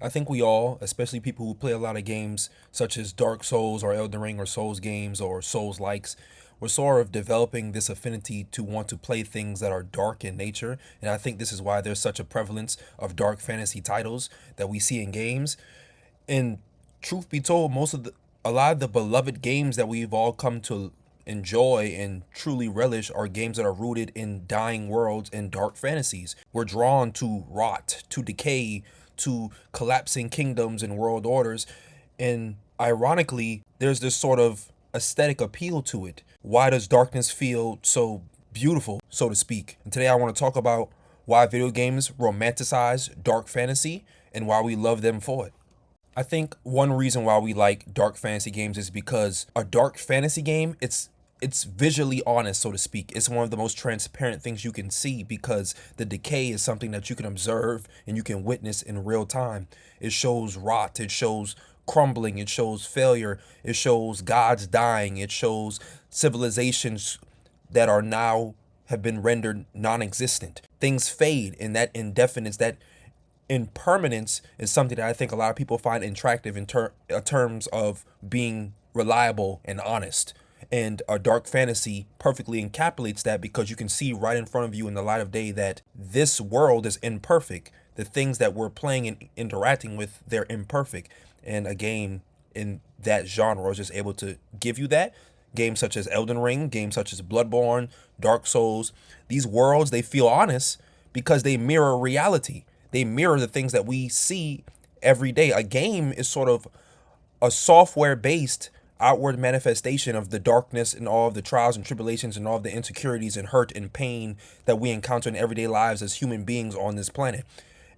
I think we all, especially people who play a lot of games such as Dark Souls or Elden Ring or Souls games or Souls likes, we're sort of developing this affinity to want to play things that are dark in nature. And I think this is why there's such a prevalence of dark fantasy titles that we see in games. And truth be told, a lot of the beloved games that we've all come to enjoy and truly relish are games that are rooted in dying worlds and dark fantasies. We're drawn to rot, to decay, to collapsing kingdoms and world orders. And ironically, there's this sort of aesthetic appeal to it. Why does darkness feel so beautiful, so to speak? And today I want to talk about why video games romanticize dark fantasy and why we love them for it. I think one reason why we like dark fantasy games is because a dark fantasy game, it's visually honest, so to speak. It's one of the most transparent things you can see because the decay is something that you can observe and you can witness in real time. It shows rot, it shows crumbling, it shows failure, it shows gods dying, it shows civilizations that are now have been rendered non-existent. Things fade, and that indefinite, that impermanence is something that I think a lot of people find attractive in terms of being reliable and honest. And a dark fantasy perfectly encapsulates that because you can see right in front of you in the light of day that this world is imperfect. The things that we're playing and interacting with, they're imperfect. And a game in that genre is just able to give you that. Games such as Elden Ring, games such as Bloodborne, Dark Souls, these worlds, they feel honest because they mirror reality. They mirror the things that we see every day. A game is sort of a software based outward manifestation of the darkness and all of the trials and tribulations and all of the insecurities and hurt and pain that we encounter in everyday lives as human beings on this planet.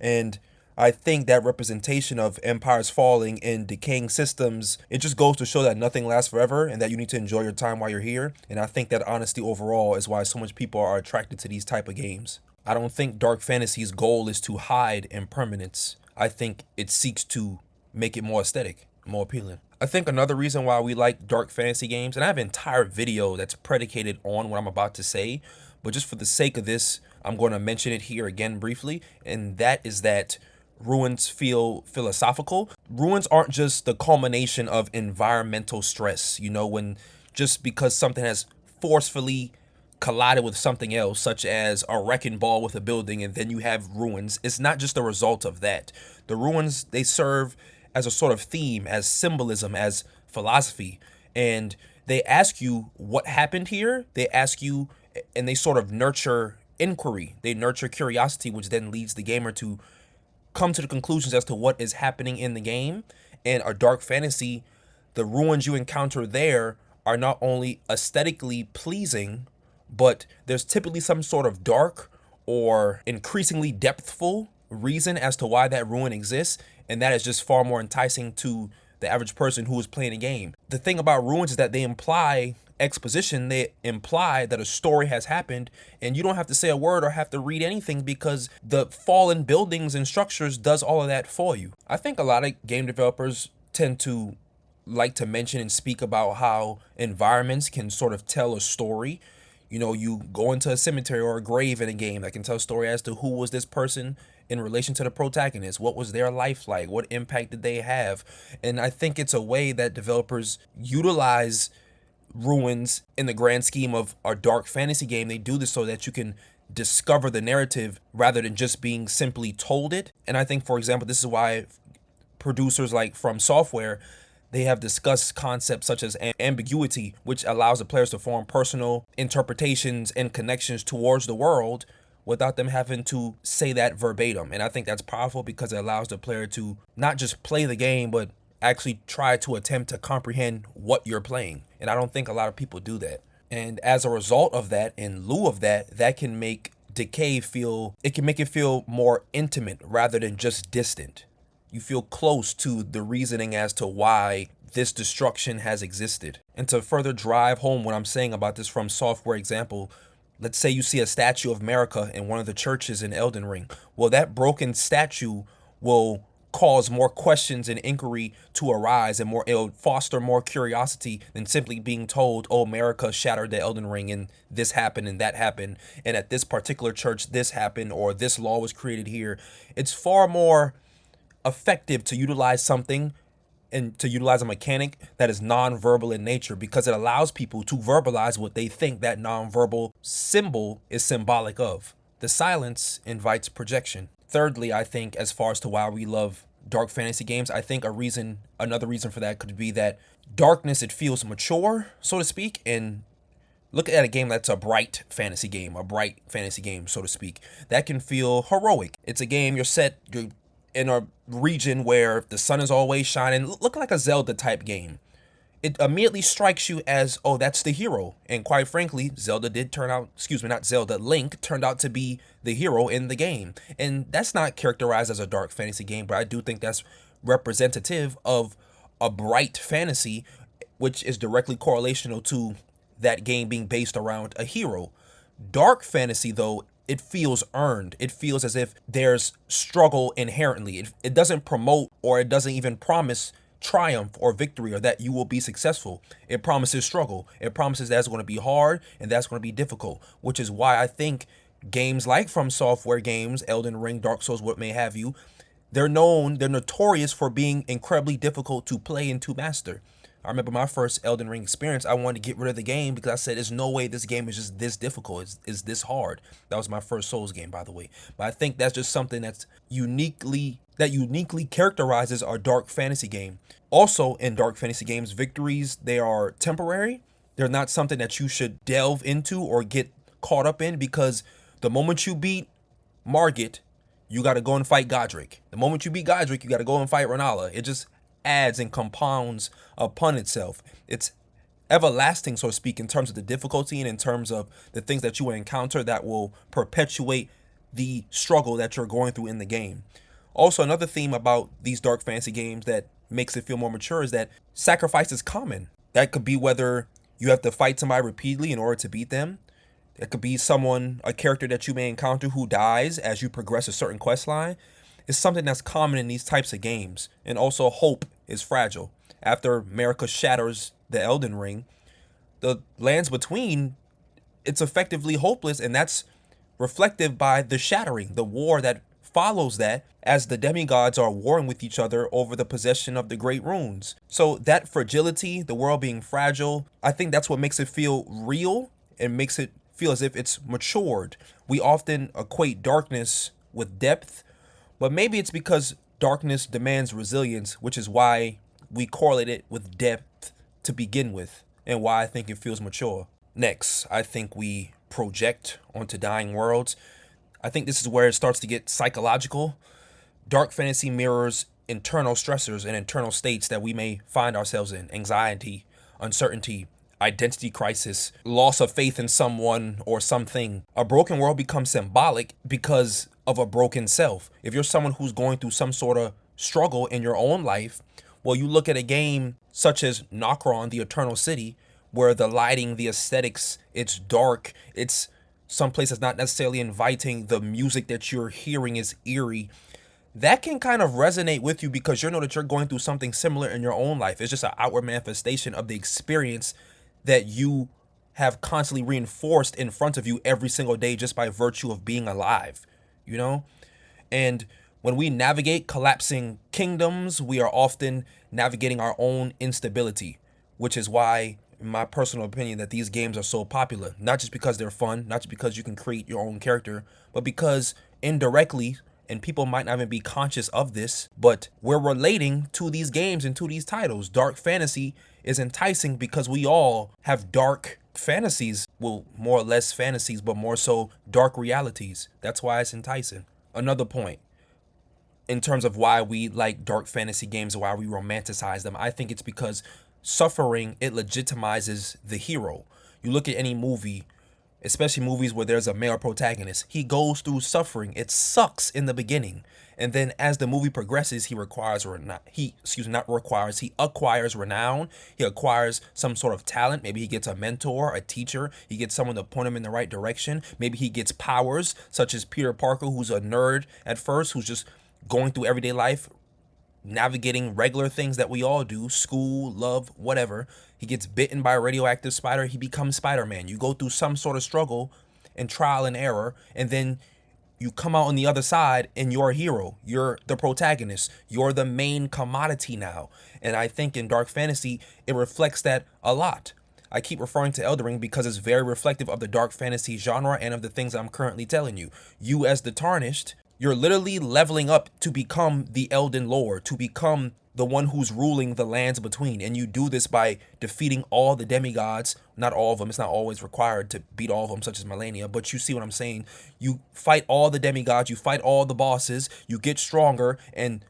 And I think that representation of empires falling and decaying systems, it just goes to show that nothing lasts forever and that you need to enjoy your time while you're here. And I think that honesty overall is why so much people are attracted to these type of games. I don't think dark fantasy's goal is to hide impermanence. I think it seeks to make it more aesthetic, more appealing. I think another reason why we like dark fantasy games, and I have an entire video that's predicated on what I'm about to say, but just for the sake of this, I'm going to mention it here again briefly, and that is that ruins feel philosophical. Ruins aren't just the culmination of environmental stress, when just because something has forcefully collided with something else, such as a wrecking ball with a building, and then you have ruins. It's not just the result of that. The ruins, they serve as a sort of theme, as symbolism, as philosophy. And they ask you what happened here. They ask you, and they sort of nurture inquiry. They nurture curiosity, which then leads the gamer to come to the conclusions as to what is happening in the game. And a dark fantasy, the ruins you encounter there are not only aesthetically pleasing, but there's typically some sort of dark or increasingly depthful reason as to why that ruin exists, and that is just far more enticing to the average person who is playing a game. The thing about ruins is that they imply exposition. They imply that a story has happened, and you don't have to say a word or have to read anything because the fallen buildings and structures does all of that for you. I think a lot of game developers tend to like to mention and speak about how environments can sort of tell a story. You go into a cemetery or a grave in a game that can tell a story as to who was this person in relation to the protagonist. What was their life like? What impact did they have? And I think it's a way that developers utilize ruins in the grand scheme of a dark fantasy game. They do this so that you can discover the narrative rather than just being simply told it. And I think, for example, this is why producers like From Software, they have discussed concepts such as ambiguity, which allows the players to form personal interpretations and connections towards the world without them having to say that verbatim. And I think that's powerful because it allows the player to not just play the game, but actually try to attempt to comprehend what you're playing. And I don't think a lot of people do that. And as a result of that, in lieu of that, that can make Decay it can make it feel more intimate rather than just distant. You feel close to the reasoning as to why this destruction has existed. And to further drive home what I'm saying about this From Software example, let's say you see a statue of America in one of the churches in Elden Ring. Well, that broken statue will cause more questions and inquiry to arise, and it'll foster more curiosity than simply being told, oh, America shattered the Elden Ring and this happened and that happened, and at this particular church this happened, or this law was created here. It's far more effective to utilize something and to utilize a mechanic that is non-verbal in nature, because it allows people to verbalize what they think that non-verbal symbol is symbolic of. The silence invites projection. Thirdly, I think as far as to why we love dark fantasy games, I think another reason for that could be that darkness, it feels mature, so to speak, and look at a game that's a bright fantasy game, so to speak. That can feel heroic. It's a game you're in a region where the sun is always shining, look like a Zelda type game. It immediately strikes you as, oh, that's the hero. And quite frankly, Link turned out to be the hero in the game. And that's not characterized as a dark fantasy game, but I do think that's representative of a bright fantasy, which is directly correlational to that game being based around a hero. Dark fantasy, though, it feels earned. It feels as if there's struggle inherently. It doesn't promote, or it doesn't even promise triumph or victory, or that you will be successful. It promises struggle. It promises that's going to be hard and that's going to be difficult, which is why I think games like From Software games, Elden Ring, Dark Souls, what may have you, they're notorious for being incredibly difficult to play and to master. I remember my first Elden Ring experience, I wanted to get rid of the game because I said, there's no way this game is just this difficult. It's this hard. That was my first Souls game, by the way. But I think that's just something that uniquely characterizes our dark fantasy game. Also, in dark fantasy games, victories, they are temporary. They're not something that you should delve into or get caught up in, because the moment you beat Margit, you got to go and fight Godric. The moment you beat Godric, you got to go and fight Renala. It just adds and compounds upon itself. It's everlasting, so to speak, in terms of the difficulty and in terms of the things that you will encounter that will perpetuate the struggle that you're going through in the game. Also, another theme about these dark fantasy games that makes it feel more mature is that sacrifice is common. That could be whether you have to fight somebody repeatedly in order to beat them. It could be a character that you may encounter who dies as you progress a certain quest line. It's something that's common in these types of games. And also, hope is fragile. After Marika shatters the Elden Ring, the lands between, it's effectively hopeless, and that's reflective by the shattering, the war that follows that, as the demigods are warring with each other over the possession of the great runes. So that fragility, the world being fragile, I think that's what makes it feel real and makes it feel as if it's matured. We often equate darkness with depth, but maybe it's because darkness demands resilience, which is why we correlate it with depth to begin with, and why I think it feels mature. Next, I think we project onto dying worlds. I think this is where it starts to get psychological. Dark fantasy mirrors internal stressors and internal states that we may find ourselves in: anxiety, uncertainty, identity crisis, loss of faith in someone or something. A broken world becomes symbolic because of a broken self. If you're someone who's going through some sort of struggle in your own life, well, you look at a game such as Nokron, the Eternal City, where the lighting, the aesthetics, it's dark, it's someplace that's not necessarily inviting, the music that you're hearing is eerie. That can kind of resonate with you because you know that you're going through something similar in your own life. It's just an outward manifestation of the experience that you have constantly reinforced in front of you every single day just by virtue of being alive, you know? And when we navigate collapsing kingdoms, we are often navigating our own instability, which is why, in my personal opinion, that these games are so popular. Not just because they're fun, not just because you can create your own character, but because indirectly, and people might not even be conscious of this, but we're relating to these games and to these titles. Dark fantasy is enticing because we all have dark fantasies, well, more or less fantasies, but more so dark realities. That's why it's enticing. Another point, in terms of why we like dark fantasy games, why we romanticize them, I think it's because suffering, it legitimizes the hero. You look at any movie, especially movies where there's a male protagonist, he goes through suffering. It sucks in the beginning, and then as the movie progresses, he acquires renown. He acquires some sort of talent. Maybe he gets a mentor, a teacher. He gets someone to point him in the right direction. Maybe he gets powers, such as Peter Parker, who's a nerd at first, who's just going through everyday life, navigating regular things that we all do, school, love, whatever. He gets bitten by a radioactive spider. He becomes Spider-Man. You go through some sort of struggle and trial and error, and then you come out on the other side and you're a hero. You're the protagonist. You're the main commodity now. And I think in dark fantasy, it reflects that a lot. I keep referring to Elden Ring because it's very reflective of the dark fantasy genre and of the things I'm currently telling you. You as the Tarnished, you're literally leveling up to become the Elden Lord, to become the one who's ruling the lands between. And you do this by defeating all the demigods. Not all of them. It's not always required to beat all of them, such as Melania. But you see what I'm saying. You fight all the demigods. You fight all the bosses. You get stronger. And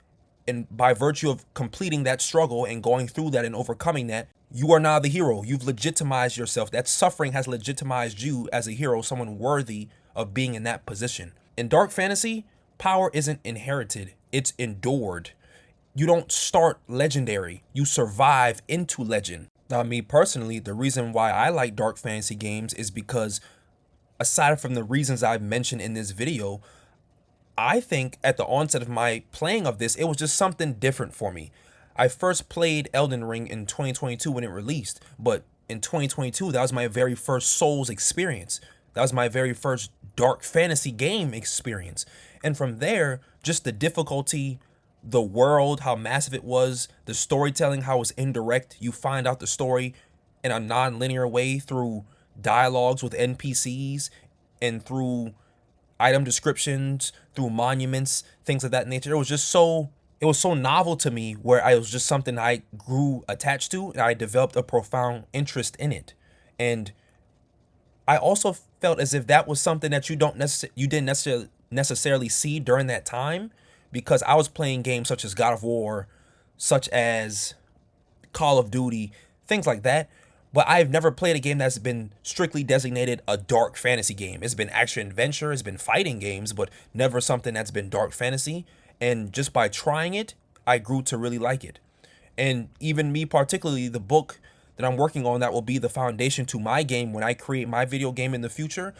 by virtue of completing that struggle and going through that and overcoming that, you are now the hero. You've legitimized yourself. That suffering has legitimized you as a hero, someone worthy of being in that position. In dark fantasy, power isn't inherited. It's endured. You don't start legendary. You survive into legend. Now, me personally, the reason why I like dark fantasy games is because, aside from the reasons I've mentioned in this video, I think at the onset of my playing of this, it was just something different for me. I first played Elden Ring in 2022 when it released, but in 2022, that was my very first Souls experience. That was my very first dark fantasy game experience. And from there, just the difficulty, the world, how massive it was, the storytelling, how it was indirect. You find out the story in a non-linear way through dialogues with NPCs and through item descriptions, through monuments, things of that nature. It was so novel to me, where I was just something I grew attached to, and I developed a profound interest in it. And I also felt as if that was something that you didn't necessarily see during that time, because I was playing games such as God of War, such as Call of Duty, things like that. But I've never played a game that's been strictly designated a dark fantasy game. It's been action adventure, it's been fighting games, but never something that's been dark fantasy. And just by trying it, I grew to really like it. And even me particularly, the book that I'm working on that will be the foundation to my game when I create my video game in the future,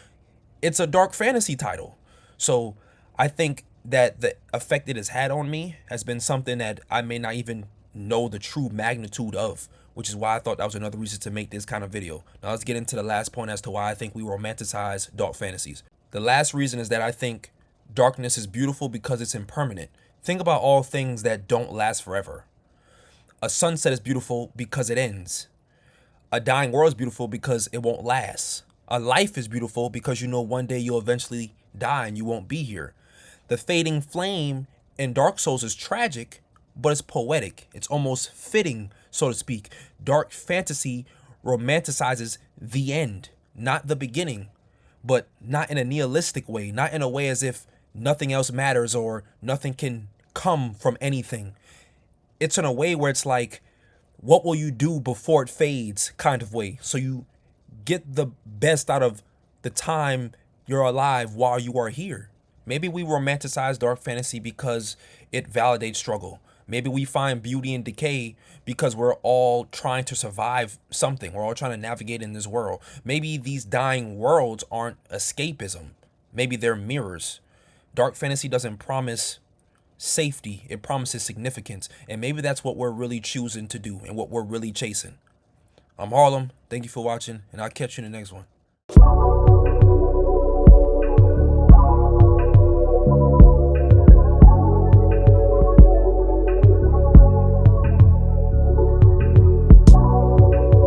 it's a dark fantasy title. So I think that the effect it has had on me has been something that I may not even know the true magnitude of, which is why I thought that was another reason to make this kind of video. Now let's get into the last point as to why I think we romanticize dark fantasies. The last reason is that I think darkness is beautiful because it's impermanent. Think about all things that don't last forever. A sunset is beautiful because it ends. A dying world is beautiful because it won't last. A life is beautiful because you know one day you'll eventually die and you won't be here. The fading flame in Dark Souls is tragic, but it's poetic. It's almost fitting, so to speak. Dark fantasy romanticizes the end, not the beginning, but not in a nihilistic way, not in a way as if nothing else matters or nothing can come from anything. It's in a way where it's like, what will you do before it fades kind of way. So you get the best out of the time you're alive while you are here. Maybe we romanticize dark fantasy because it validates struggle. Maybe we find beauty in decay because we're all trying to survive something. We're all trying to navigate in this world. Maybe these dying worlds aren't escapism. Maybe they're mirrors. Dark fantasy doesn't promise safety. It promises significance. And maybe that's what we're really choosing to do and what we're really chasing. I'm Harlem. Thank you for watching, and I'll catch you in the next one.